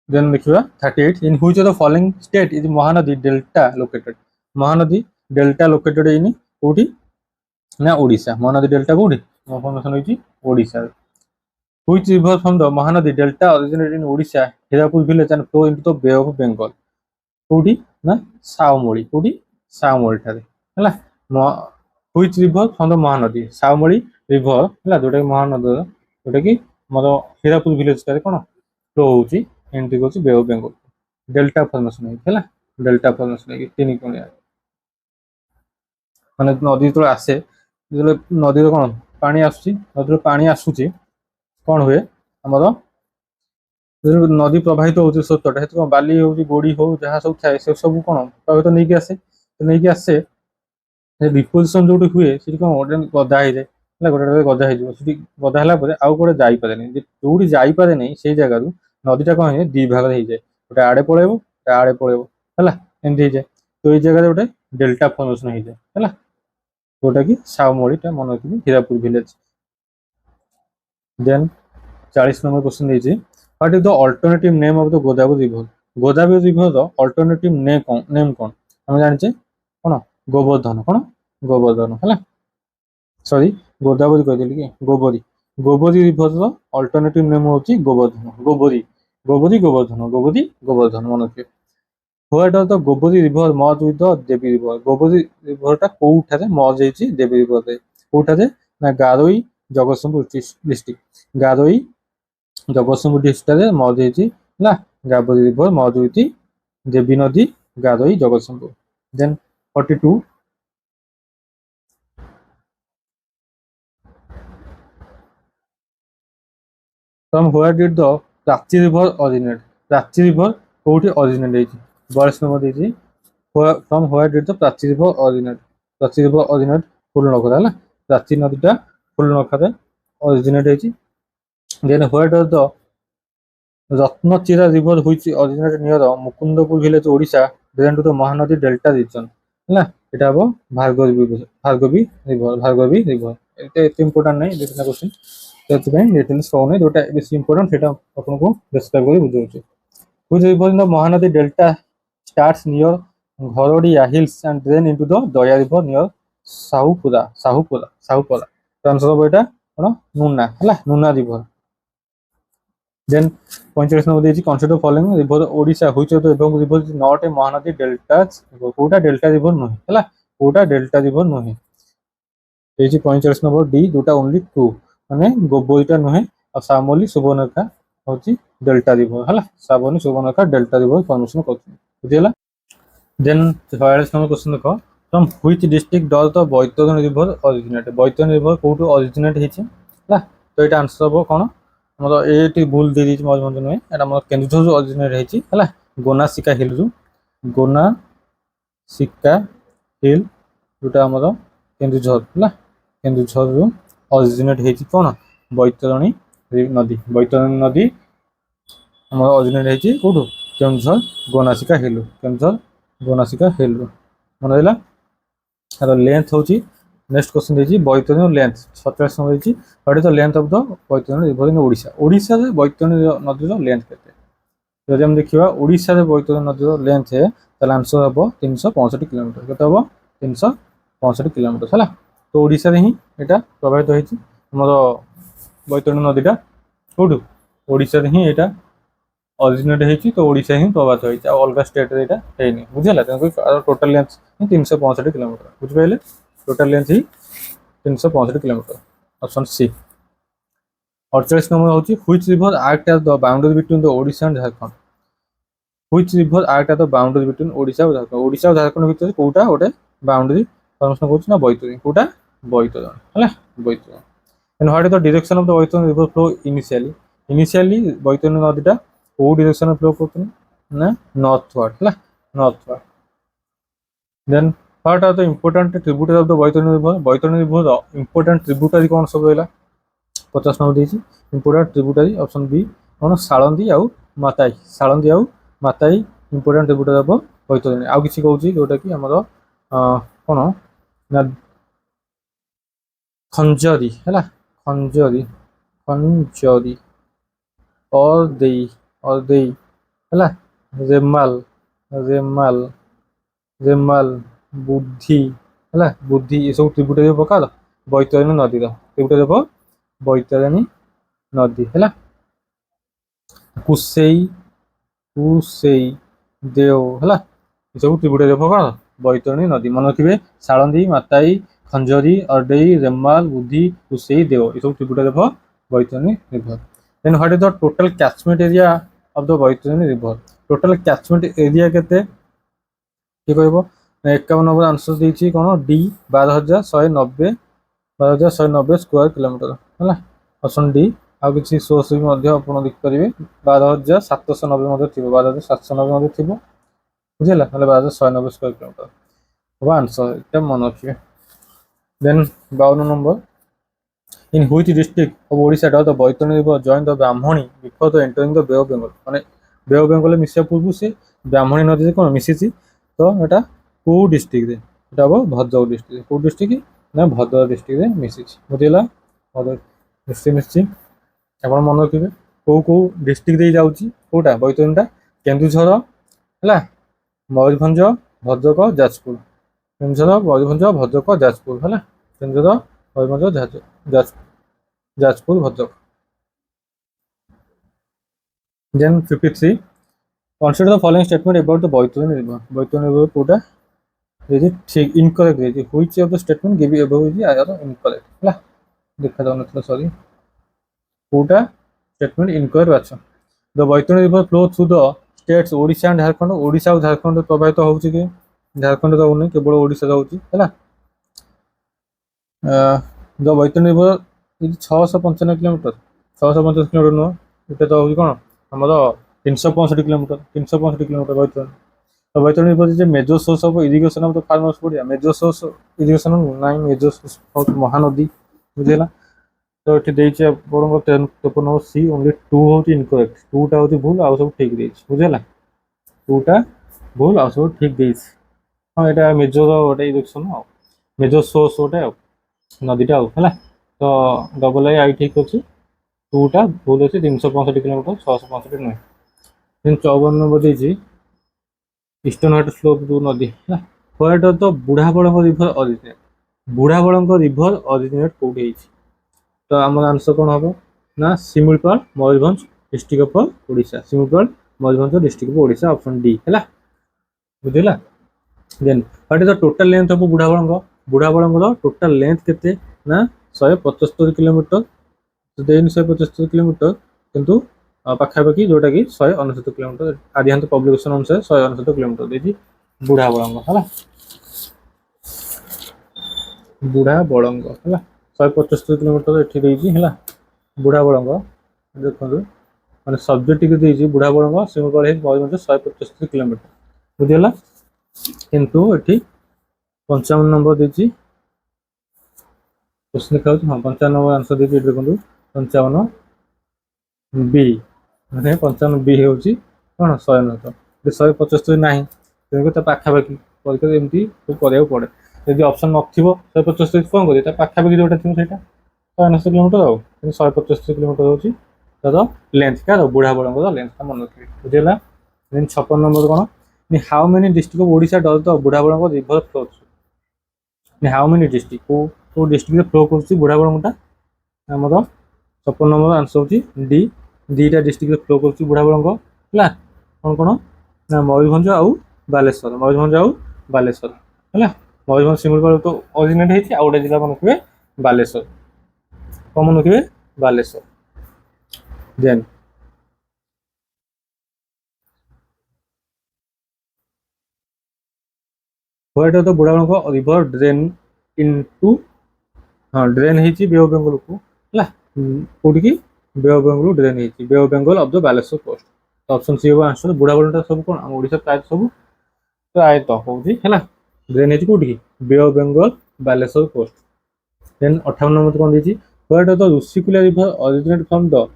देन देखिबा 38 in which of the following state is Mahanadi delta located. Mahanadi delta located in कोठी ना ओडिशा, महानदी डेल्टा कोठी इन्फॉर्मेशन होची Odisha. Which river from the Mahanadi delta originate in Odisha Hirapur village and flow into the bay of Bengal कोठी ना सावमोली, कोठी सावमोली ठारे हैला। Which river from the Mahanadi Saumoli river है, जोटा कि महानदी जोटा कि मोर हीरापुर विलेज टारे कोन फ्लो होची एंट्री होची बे ऑफ बंगाल, डेल्टा फॉर्मेशन है, डेल्टा फॉर्मेशन है तीन कोणिया माने नदी तो आसे नदी कोन पानी आसुची, नदी पानी आसुची कोन हुए हमर नदी प्रवाहित होची सोतटा हेतु बाली होची गोड़ी हो जहां सब थाए से सब कोन प्रवाहित नहीं आसे डिपोजिशन जो हुए सी कौन गोटे गदा हो जाए, गोटे गदा हो गदा है आउ गोटे जापे जो जापे नहीं से जगह नदीटा कौन है दी भाग हो जाए, गोटे आड़े पलैब गोटे आड़े पलैब है एमती हो जाए। तो ये जगह गोटे डेल्टा फॉर्मेशन हो जाए है, जोटा कि सावमोलीटा मन रखिए Hirapur village. Then 40 number question देछि what is the alternative name of the Godavari river. Godavari river the alternative name कौन हम जानिछे कोन गोवर्धन, कोन गोवर्धन है सॉरी गोदावरी कहदेली कि गोबरी, गोबरी रिवर रो अल्टरनेटिव नेम होची गोवर्धन, गोबरी गोबरी गोवर्धन, गोबरी गोवर्धन मन रखिए। What are the Gobari river merge with the Devi river. Gobari रिवरटा कोठारे मर्ज हेची देवी रिवर रे, कोठारे ना गारोई जगतसिंहपुर डिस्ट्रिक्ट, गारोई जगतसिंहपुर डिस्ट्रिक्ट रे मर्ज हेची ना गोबरी रिवर मर्ज विथ देवी नदी Garoi Jagatsinghpur. Then 42 from where did the Prachi river originate. Prachi river कोठी ओरिजिनेट हेची 42 नंबर देची from where did the Prachi river originate. Prachi river originate Phulnakhara है, प्राची नदीटा फूलनखरा ओरिजिनेट हेची। Then where does the Ratnachira river which originate near Mukundpur village Odisha drain to the Mahanadi delta region है, এটা হবো ভার্গবী রিভার এটা এত ইম্পর্টেন্ট নাই দেখনা কোশ্চেন ସେଥିପାଇଁ ଡିଟେଲ୍ସ କହୁନି, ଯୋଉଟା ବେଶୀ ଇମ୍ପୋର୍ଟାଣ୍ଟ ସେଇଟା ଆପଣଙ୍କୁ ଡେସ୍କ୍ରାଇବ୍ କରି ବୁଝାଉଛି। Which river in the Mahanadi Delta starts near Gharodia Hills and drain into the Daya River near Sahupura। ତ ଆନ୍ସର ହବ ଏଇଟା କଣ ନୁନା ହେଲା, ନୁନା ରିଭର। देन 45 नंबर देछि consider following river Odisha which of the above river is not a Mahanadi delta river. कोटा डेल्टा रिवर नोहे हैला, कोटा डेल्टा रिवर नोहे देछि 45 नंबर डी जोटा ओनली ट्रू माने गोबोईटा नोहे और सामोली सुबर्णरेखा होछि डेल्टा रिवर हैला, Samoli Subarnarekha delta river formation करछि बुझिला। देन 46 नंबर क्वेश्चन देखो from which district does the Baitarani river originate. Baitarani river कोठो ओरिजिनेट हिछि हैला, तो एटा आंसर हबो कोन ଆମର ଏଠି ଭୁଲ ଦେଇ ଦେଇଛି ମୟୂରଭଞ୍ଜ ନୁହେଁ, ଏଟା ଆମର କେନ୍ଦୁଝର ଅରିଜିନାଲ ହେଇଛି ହେଲା। ଗୋନାସିକା ହିଲରୁ, ଗୋନାସିକା ହିଲ୍ ଯୋଉଟା ଆମର କେନ୍ଦୁଝର ହେଲା, କେନ୍ଦୁଝରରୁ ଅରିଜିନେଟ୍ ହେଇଛି କଣ ବୈତରଣୀ ନଦୀ। ବୈତରଣୀ ନଦୀ ଆମର ଅରିଜିନେଟ୍ ହେଇଛି କୋଉଠୁ କେନ୍ଦୁଝର ଗୋନାସିକା ହିଲ୍, କେନ୍ଦୁଝର ଗୋନାସିକା ହିଲ୍ରୁ ମନେ ରହିଲା। ତାର ଲେନ୍ଥ ହଉଛି ନେକ୍ସଟ କ୍ୱେଶ୍ଚନ ଦେଇଛି ବୈତରଣୀ ଲେନ୍ଥ 47 ନମ୍ବର ଦେଇଛି। What is the length of the Baitarani river in Odisha. ଓଡ଼ିଶାରେ ବୈତରଣୀ ନଦୀର ଲେନ୍ଥ କେତେ? ଯଦି ଆମେ ଦେଖିବା ଓଡ଼ିଶାରେ ବୈତରଣୀ ନଦୀର ଲେନ୍ଥ ତାହେଲେ ଆନ୍ସର ହେବ 365 କିଲୋମିଟର। କେତେ ହେବ 365 କିଲୋମିଟର ହେଲା। ତ ଓଡ଼ିଶାରେ ହିଁ এটা ପ୍ରବାହିତ ହେଇଛି ଆମର ବୈତରଣୀ ନଦୀଟା କୋଉଠୁ ଓଡ଼ିଶାରେ ହିଁ এটা ଅରିଜିନେଟ୍ ହେଇଛି, ତ ଓଡ଼ିଶା ହିଁ ପ୍ରବାହିତ ହେଇଛି, ଆଉ ଅଲଗା ଷ୍ଟେଟରେ ଏଇଟା ହେଇନି ବୁଝିହେଲା। ତେଣୁକରି ଟୋଟାଲ ଲେନ୍ଥ ହିଁ 365 କିଲୋମିଟର ବୁଝିପାରିଲେ, ଟୋଟାଲ ଲେନ୍ଥ ହିଁ 365 କିଲୋମିଟର। Option C. 48 ନମ୍ବର ହେଉଛି which river act as the boundary between the Odisha and Jharkhand. Which river act as the boundary between Odisha ଆଉ ଝାରଖଣ୍ଡ। ଓଡ଼ିଶା ଆଉ ଝାରଖଣ୍ଡ ଭିତରେ କୋଉଟା ଗୋଟେ ବାଉଣ୍ଡରୀ ଫର୍ମେସନ୍ କରୁଛି ନା ବୈତରଣୀ, କୋଉଟା ବୈତରଣୀ ହେଲା, Baitarani. And what is the direction of the Vaitani river flow initially? Initially Vaitani নদীটা কোন ডিরেকশনে ফ্লো করতো না নর্থওয়ার্ড ହେଲା, নর্থওয়ার্ড। Then what are the important tributaries of the Vaitani river? Vaitani river ର important tributary କଣ ସବୁ ରହିଲା? 50 ନମ୍ବର ଦେଇଛି important tributary ଅପସନ ବି କଣ ଶାଳନ୍ଦୀ ଆଉ ମାତାଇ। ଶାଳନ୍ଦୀ ଆଉ ମାତାଇ important tributary of ବୈତରଣୀ। ଆଉ କିଛି କହୁଛି ଯୋଉଟା କି ଆମର କଣ ନା ଖଞ୍ଜରୀ ହେଲା, ଖଞ୍ଜରୀ ଖଞ୍ଜରୀ ଅରଦେଇ ହେଲା, ରେମାଲ ରେମାଲ ରେମାଲ ବୁଦ୍ଧି ହେଲା, ବୁଦ୍ଧି ଏସବୁ ଟ୍ରିବ୍ୟୁଟାରୀ ପ୍ରକାର ବୈତରଣୀ ନଦୀର ଟ୍ରିବ୍ୟୁଟାରୀ ହେବ ବୈତରଣୀ ନଦୀ ହେଲା। କୁସେଇ କୁସେଇ ଦେଓ ହେଲା, ଏସବୁ ଟ୍ରିବ୍ୟୁଟାରୀ ପ୍ରକାର ବୈତରଣୀ ନଦୀ। ମନେ ରଖିବେ ଶାଳନ୍ଦୀ ମାତାଇ ଖଞ୍ଜରୀ ଅରଡେଇ ରେମାଲ ବୁଦ୍ଧି କୁସେଇ ଦେଓ ଏସବୁ ଟ୍ରିବ୍ୟୁଟାରୀ ହେବ Baitarani river. Then what is the total catchment area of the Vaitani river? Total catchment area କେତେ କିଏ କହିବ? 51 ନମ୍ବର ଆନ୍ସର ଦେଇଛି କଣ ଡି 12,190 ସ୍କୋୟାର କିଲୋମିଟର ହେଲା, ଅପସନ ଡି। ଆଉ କିଛି ସୋର୍ସ ବି ମଧ୍ୟ ଆପଣ ଦେଖିପାରିବେ 12,790 ମଧ୍ୟ ଥିବ, 12,790 ମଧ୍ୟ ଥିବ ବୁଝିହେଲା, ତାହେଲେ 12,190 ସ୍କୋୟାର କିଲୋମିଟର ହବ ଆନ୍ସର, ଏଟା ମନେ ରଖିବେ। ଦେନ୍ 52 number In which district of Odisha does the Vaitani river join the Brahmani before the entering the Bay of Bengal? ମାନେ ବେ ଅଫ୍ ବେଙ୍ଗଲ ମିଶିବା ପୂର୍ବରୁ ସେ ବ୍ରାହ୍ମଣୀ ନଦୀରେ କ'ଣ ମିଶିଛି, ତ ଏଟା କୋଉ ଡିଷ୍ଟ୍ରିକ୍ଟରେ? ଏଟା ହବ ଭଦ୍ରକ ଡିଷ୍ଟ୍ରିକ୍ଟ। କୋଉ ଡିଷ୍ଟ୍ରିକ୍ଟ ନା ଭଦ୍ରକ ଡିଷ୍ଟ୍ରିକ୍ଟରେ ମିଶିଛି ବୁଝିଲା, ଭଦ୍ରକ ଡିଷ୍ଟ୍ରିକ୍ଟ ମିଶିଛି। ଆପଣ ମନେ ରଖିବେ କୋଉ କୋଉ ଡିଷ୍ଟ୍ରିକ୍ଟ ଦେଇ ଯାଉଛି କୋଉଟା ବୈତରଣୀଟା? କେନ୍ଦୁଝର ହେଲା, ମୟୂରଭଞ୍ଜ ଭଦ୍ରକ ଯାଜପୁର, କେନ୍ଦୁଝର ମୟୂରଭଞ୍ଜ ଭଦ୍ରକ ଯାଜପୁର ହେଲା, Keonjhar Mayurbhanj Jajpur Bhadrak. Then 53 consider the following statement about the Vaitani river. Vaitani river quota is ঠিক incorrect ଦେଇଛି, which of the statement give you above is either incorrect ହେଲା, ଦେଖା ଯାଉନଥିଲା ସରି, କୋଉଟା statement incorrect ବାଛ। The Vaitani river flow through the states Odisha and Jharkhand. Odisha ଆଉ ଝାରଖଣ୍ଡ ପ୍ରବାହିତ ହଉଛି କି? ଝାରଖଣ୍ଡ ରହୁନି, କେବଳ ଓଡ଼ିଶା ରହୁଛି ହେଲା। ଦ ବୈତରଣୀ ରିଭର 695 କିଲୋମିଟର, 695 କିଲୋମିଟର ନୁହଁ, ଏଟା ତ ହେଉଛି କ'ଣ ଆମର 365 କିଲୋମିଟର, 365 କିଲୋମିଟର ବୈତରଣୀ। ତ ବୈତରଣୀ ରିଭର ଯେ major source of irrigation of the farmers ପଡ଼ିଆ, ମେଜର ସୋର୍ସ ଇରିଗେସନ୍ ନାହିଁ, ମେଜର ସୋର୍ସ ମହାନଦୀ ବୁଝିହେଲା। ତ ଏଠି ଦେଇଛି ଆପଣଙ୍କ 53 ନମ୍ବର ସି ଓନ୍ଲି 2 ହେଉଛି ଇନକରେକ୍ଟ, 2ଟା ହେଉଛି ଭୁଲ ଆଉ ସବୁ ଠିକ୍ ଦେଇଛି ବୁଝିହେଲା, 2ଟା ଭୁଲ ଆଉ ସବୁ ଠିକ୍ ଦେଇଛି। ହଁ ଏଇଟା ମେଜର ଗୋଟେ ଇରିଗେସନ୍ ଆଉ ମେଜର ସୋର୍ସ ଗୋଟେ ଆଉ ନଦୀଟା ଆଉ ହେଲା। ତ ଡବଲ ଆଇ ଠିକ୍ ଅଛି, 2ଟା ଭୁଲ ଅଛି, 365 କିଲୋମିଟର 665 ନୁହେଁ। 54 ନମ୍ବର ଦେଇଛି ଇଷ୍ଟର୍ଣ୍ଣ ଘାଟ ସ୍ଲୋପ ଯୋଉ ନଦୀ ହେଲା, what of the Budhabalanga river originate. Budhabalanga river originate କୋଉଠି ହେଇଛି? ତ ଆମର ଆନ୍ସର କ'ଣ ହବ ନା Similipal Mayurbhanj district of Odisha, Similipal Mayurbhanj district of Odisha, option D ହେଲା ବୁଝିଲା। Then what is the total length of Budhabalanga? ବୁଢ଼ାବଳଙ୍କର ଟୋଟାଲ ଲେନ୍ଥ କେତେ ନା 175 କିଲୋମିଟର, ଦେଇନି 175 କିଲୋମିଟର କିନ୍ତୁ ପାଖାପାଖି ଯୋଉଟାକି 169 କିଲୋମିଟର, ଆରିହାନ୍ତ ପବ୍ଲିକେସନ ଅନୁସାରେ 169 କିଲୋମିଟର ଦେଇଛି ବୁଢ଼ାବଳଙ୍କ ହେଲା, ବୁଢ଼ାବଳଙ୍କ ହେଲା 175 କିଲୋମିଟର ଏଠି ଦେଇଛି ହେଲା ବୁଢ଼ାବଳଙ୍କ। ଦେଖନ୍ତୁ ମାନେ ସବଜେକ୍ଟ ଟିକେ ଦେଇଛି ବୁଢା ବଳଙ୍ଗ ଶିମିଳିପାଳ ହେଇଛି ମୟୂରଭଞ୍ଜ 175 କିଲୋମିଟର ବୁଝିଗଲା। କିନ୍ତୁ ଏଠି 55 ନମ୍ବର ଦେଇଛି क्वेश्चन लिखा होती हाँ 55 नंबर आंसर देखिए देखो 55 बी मैंने 55 बी होची कौन 100 नत 175 ना तेणुक पाखापाखि परीक्षा एमती कराया पड़े यदि ऑप्शन नथिबो 175 कौन करिए पाखापाखि जोटा थी सेटा 190 किलोमीटर आउ 175 किलोमीटर होची तर लेंथ का बुढ़ा बड़ंग लेंथ का मन रखिए बुझेला। देन 56 नंबर कौन how many district of Odisha does the Budha Balang river flow how many district को डिस्ट्रिक्ट फ्लो कर बुढ़ा बड़ंगटा आमर 56 नंबर आंसर होची डी दीटा डिस्ट्रिक्ट फ्लो कर बुढ़ा बड़ंग है कौन कौन ना मयूरभंज आउ बालेश्वर मयूरभंज आउ बालेश्वर है मयूरभंज शिमिଳିପାଳ तो अरिजिनेट होती आउ गोटे जिला मन रखिए बालेश्वर कौन मन रखिए Baleswar. Then what are the Budha Balang river drain into हाँ ड्रेन होती बे ऑफ बेंगल को है कौटी की बे ऑफ बेंगल ड्रेन होती बे of Bengal of the Baleshwar coast option C होगा आंसर बुढ़ा बड़ंगटा सब कौन आम ओडिशा प्रायतः हूँ है ड्रेन होती कौटी की Bay of Bengal Baleshwar coast. Then 58 number कौन देखिए what are the Rushikulya river originate from the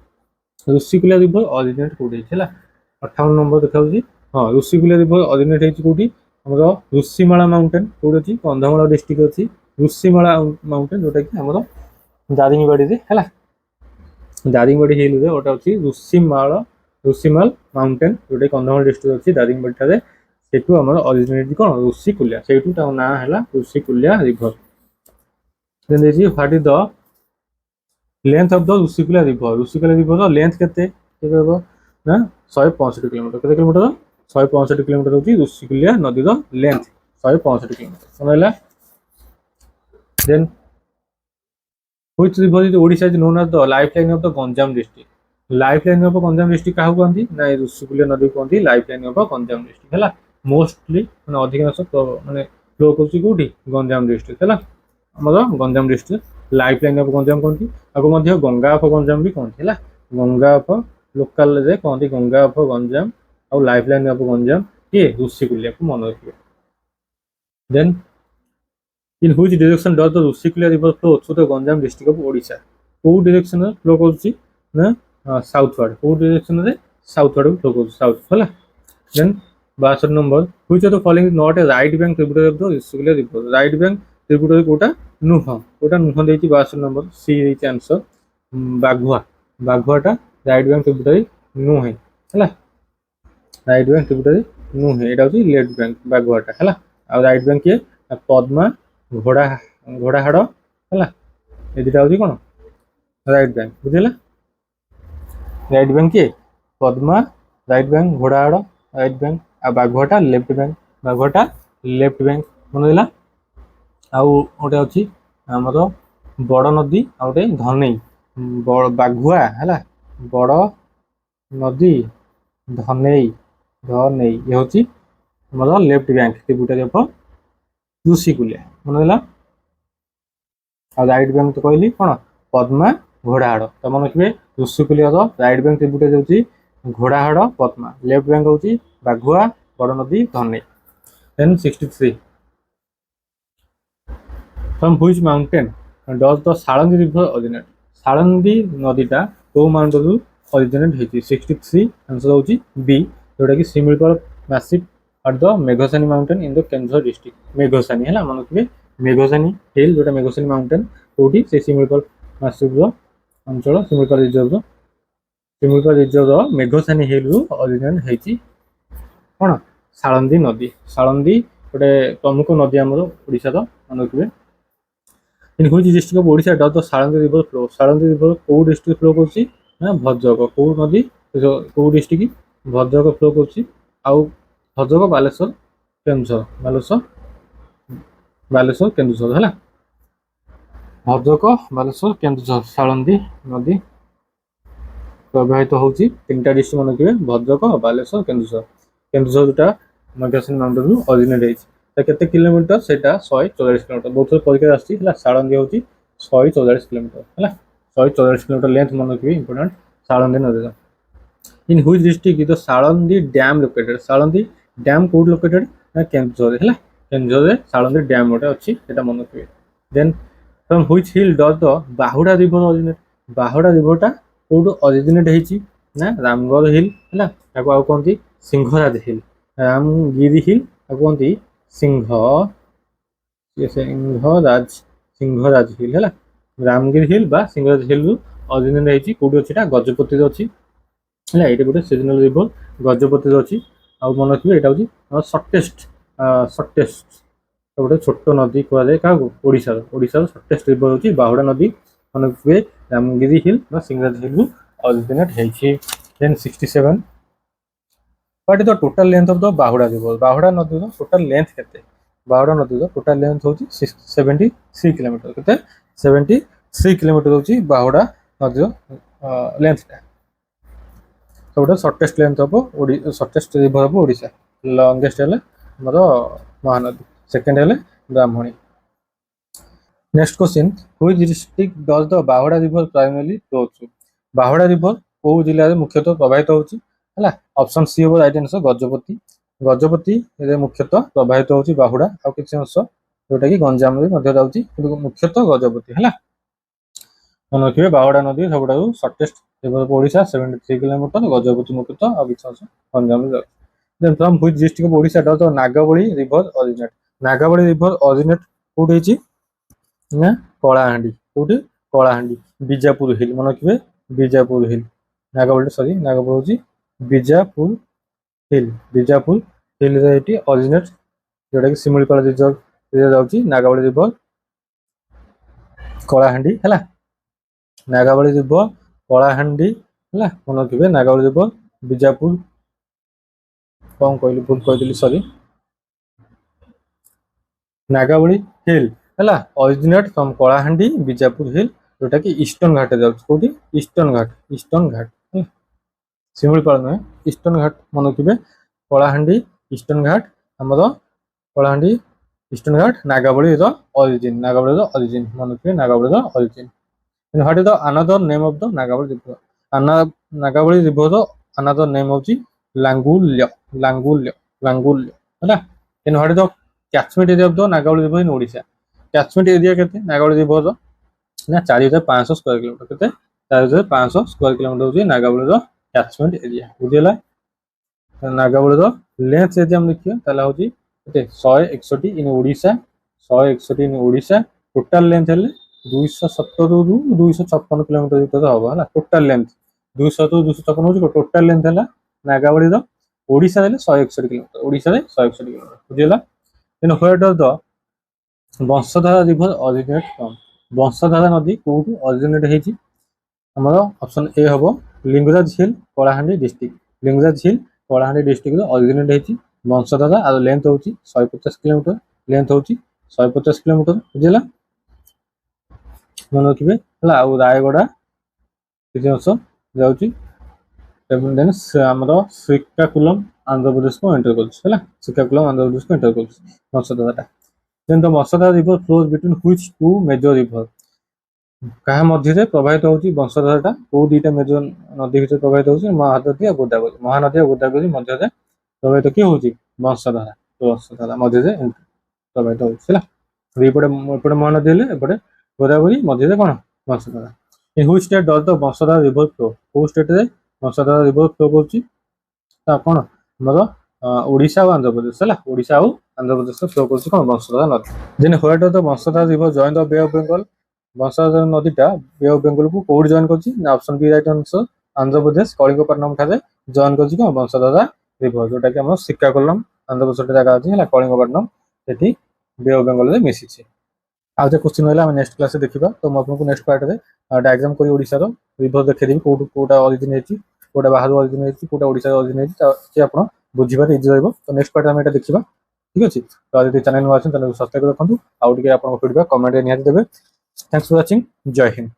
Rushikulya river originate कौटी है 58 नंबर देखा हाँ ऋषिकुल्या रिवर ऑरिजिनेट होती कौटी आमर ऋषिमाला माउंटेन कौट अच्छी कंधमाल डिस्ट्रिक्ट अच्छी ऋषिमाला माउंटेन जोटा कि आमर दारिंगबाड़ी है दारिंगबाड़ी हिल गोटे अच्छी ऋषिमाल माउंटेन जोटा कंधमाल डिस्ट्रिक्ट अच्छी दारिंगबाड़ी ठारे सेठू आमर ऑरिजिनेट कौन ऋषिकुल्या सेठू ता ना है ऋषिकुल्या रिवर। देन देखिए what is the length of the Rushikulya river length केते ना 165 किलोमीटर केते किलोमीटर 165 किलोमीटर होची ऋषिकुल्या नदी द लेंथ 165 किलोमीटर सुनैला। Then which river is Odisha is known as the lifeline of the Ganjam district lifeline of Ganjam district काहू कहंती ना ऋषिकुल्या नदी कहंती लाइफलाइन ऑफ गंजाम डिस्ट्रिक्ट है मोस्टली माने अधिकांश माने फ्लो करची कोठी गंजाम डिस्ट्रिक्ट है हमर Ganjam district lifeline of Ganjam कहंती आगो मध्य गंगा ऑफ गंजाम भी कहंती है गंगा ऑफ लोकल रे कहंती गंगा ऑफ गंजाम और लाइफलाइन ऑफ गंजाम के ऋषिकुल्या को मन रखिए। Then in which direction does the Rushikulya river flow through the Ganjam district of Odisha को डायरेक्शन में फ्लो करची ना साउथवर्ड को डायरेक्शन रे साउथवर्ड फ्लो करची साउथ है। Then 62 number which of the following is not a right bank tributary of the Rushikulya river right bank tributary कोटा नुह देती 62 नंबर सी देती आंसर बाघुआ बाघुआटा राइट बैंक ट्रिब्यूटरी नुह है राइट बैंक ट्रिब्यूटरी नुह है यहाँ लेफ्ट बैंक बाघुआटा है आ राइट बैंक किए पद्मा घोड़ा घोड़ाहाड़ है ये दुटा हूँ कौन राइट बैंक बुझेगा राइट बैंक किए Padma right bank Ghodahada right bank आ बाघुआटा लेफ्ट बैंक बाघुआटा लेफ्ट बैंक मन आउ गोटे अच्छी आमर बड़ नदी आ गए धनई बाघुआ है बड़ नदी धनई धनई ये हूँ आमर left bank tributary of Rushikulya मन आ राइट बैंक तो कहली कौन पद्मा घोड़ाहाड़ तो मन रखिए ऋषिकुल्या राइट बैंक ट्रिब्यूटरी हूँ घोड़ाहाड़ पद्मा लेफ्ट बैंक हूँ बाघुआ बड़ नदी Dhanei. Then 63 from which mountain does the Salandi river originate Salandi नदीटा को माउंटेन ऑरिजिनेट होती 63 आंसर होची बी जोटा कि Similipal massive at the Meghasani mountain in the Keonjhar district Meghasani है मन रखिए मेघसानी हिल जोटा मेघसानी माउंटेन कौटी से शिमिଳିପାଳ मैसिव अंचल शिमिଳିପାଳ रिजर्व मेघसानी हिल रु ऑरिजिनेट होती कौन सालंदी नदी सालंदी गोटे प्रमुख नदी आमर ओडिशा मन रखिए। In which district of Odisha does the Salandi river flow Salandi river को डिस्ट्रिक्ट फ्लो करछि ना भद्रक को नदी को डिस्ट्रिक्ट भद्रक फ्लो करछि आउ भद्रक बालेश्वर केन्दुझर बालेश्वर केन्दुझर है भद्रक बालेश्वर केन्दुझर सालंदी नदी प्रवाहित होछि तीनटा डिस्ट्रिक्ट मन रखिए भद्रक बालेश्वर केन्दुझर केन्दुझर जोटा मेघसानी माउंटेन ऑरिजिनेट होइछि केते किलोमीटर से 144 किलोमीटर बहुत परीक्षा आसी सालंदी हूँ 144 किलोमीटर है 144 किलोमीटर लेंथ मन रखिए इंपोर्टेंट साळंदी नदी in which district is the Salandi dam located Salandi dam code located ना केन्दुझर है केन्दुझर रे साळंदी डैम गोटे अच्छी एटा मन रखिबे then from which hill does the Bahuda river originate Bahuda रिवरटा कोड ओरिजिनेट हेची ना रामगढ़ हिल है ताको आउ कहती सिंहराज हिल रामगिरी हिल ताको कहती सिंहराज हिल है रामगिरी हिल बा सिंहराज हिल रु ओरिजिनेट हेची कोडी अच्छीटा गजपति रे अच्छी है ये गोटे सीजनल रिवर गजपति रे अच्छी आउ मन रखिए यहाँ हूँ सर्टेस्ट गोटे छोट नदी कहुए क्या ओडार सर्टेस्ट रिवर हूँ बाहुडा नदी मन रखिए Ramagiri hill Singharaj hill originate होती then 67 what is the total length of the Bahuda river Bahuda नदी टोटल लेंथ केते बाहुडा नदी टोटल लेंथ हूँ 73 किलोमीटर केते 73 किलोमीटर हूँ बाहुडा नदी लेंथटा सबटा सर्टेस्ट लेंथ हम सर्टेस्ट रिवर हम ओडिशा लंगेस्ट है मोर महानदी सेकेंड है Brahmani next question which district does the Bahuda river primarily flow through Bahuda river को जिले में मुख्यतः प्रवाहित होला ऑप्शन सी हम राइट आंसर गजपति गजपति मुख्यतः प्रवाहित होची बाहुडा आ किसी अंश जोटा कि गंजाम जाऊँगी मुख्यतः गजपति है मन रखिए बाहुडा नदी सब shortest river Odisha 73 kilometre Gajapati मुख्यतः आ किसी अंश गंजाम जाऊँगी from which district of Odisha does the Nagavali river originate Nagavali river originate कोठी ना कलाहांडी कोठी कलाहांडी बीजापुर हिल मन रखिए बीजापुर हिल नागावली सॉरी नागापुर हूँ बीजापुर हिल रे ओरिजिनेट जोटा कि शिमिलीपाल रिजर्व जाऊँगी नागावली रिवर कलाहांडी है नागावली रिवर कलाहांडी है मन रखिए नागावली रिवर बीजापुर कौन कहली भूल कही सॉरी नागावली हिल है ओरिजिनेट फ्रॉम कलाहांडी बीजापुर हिल जोटा कि ईस्टर्न घाट जाऊँगी ईस्टर्न घाट शिमिलीपाल नुहे ईस्टर्न घाट मन रखिए कलाहांडी ईस्टर्न घाट आमर कलाहांडी ईस्टर्न घाट नागावली ओरिजिन मन रखिए Nagavali origin what is the another name of the Nagavali river Nagavali river another name होची लांगुल्य है in what is the catchment area of the Nagavali river in Odisha catchment area केते नागावली रिवर ना 4500 स्क्वायर किलोमीटर केते 4500 स्क्वायर किलोमीटर होची नागावली कैचमेंट एरिया बुझेला नागावली लेंथ यदि हम देखिए ताला होची केते 161 इन ओडिशा 161 इन ओडिशा टोटल लेंथ है 270 रु 256 किलोमीटर भीतर हम है टोटल लेंथ 200 रु 256 हो टोटल लेंथ है नागावली ओडिशा 161 किलोमीटर ओडिशा 161 किलोमीटर बुझेला then where does the Vamsadhara river originate from Vamsadhara नदी कोठू ओरिजिनेट हेची हमर ऑप्शन ए हबो Lingaraj hill Kalahandi district Lingaraj hill Kalahandi district originate हेची वंशधारा आ लेंथ होची 150 किलोमीटर लेंथ होची 150 किलोमीटर बुझेला मन रखिए है आ रायगड़ा किसी अंश जाऊँगी देन आमर श्रीकाकुलम आंध्र प्रदेश को एंटर कर श्रीकाकुलम आंध्र प्रदेश को एंटर कर Vamsadhara then the Vamsadhara river flows between which two major river क्या मध्य प्रवाहित होची वंशधारा को दुईटा मेजर नदी भीतर प्रवाहित होची महानदी और गोदावरी मध्य प्रवाहित किए होची वंशधारा मध्य प्रवाहित होची एपटे महानदी हेले एपटे गोदावरी मध्य कौन Vamsadhara in which state does the Vamsadhara river flow को स्टेट रे वंशधारा रिवर फ्लो करची कौन हमर ओडिशा और आंध्र प्रदेश है ओडिशा और आंध्र प्रदेश फ्लो करची कौन वंशधारा नदी then where does the Vamsadhara river join the bay of Bengal Vansadhara नदीटा बे ऑफ बंगाल को कोड जॉइन करची option B right answer Andhra Pradesh Kalingapatnam ठारे जॉइन करची कौन वंशधारा रिवर जोटा कि हम श्रीकाकुलम आंध्र प्रदेश जगह अच्छी है कलिंगपट्टनम से बे ऑफ बंगाल में मिसी आज क्वेश्चन है नेक्स्ट क्लास देखा तो मुझे नेक्स्ट पार्ट में डायग्राम करी ओडिशार रिवर देखदेवी कौटा ओरिजिन होती कौटा बाहर ओरिजिन होती कौटा ओडिशा ओरिजिन होती आप बुझे इजी रहा तो नेक्स्ट पार्ट में देखा ठीक अच्छे तो आज चैनल में आसान सब्सक्राइब रखुद आउ टे आप फीडबैक कमेंट निहाती देवे थैंक्स फॉर वाचिंग जय हिंद।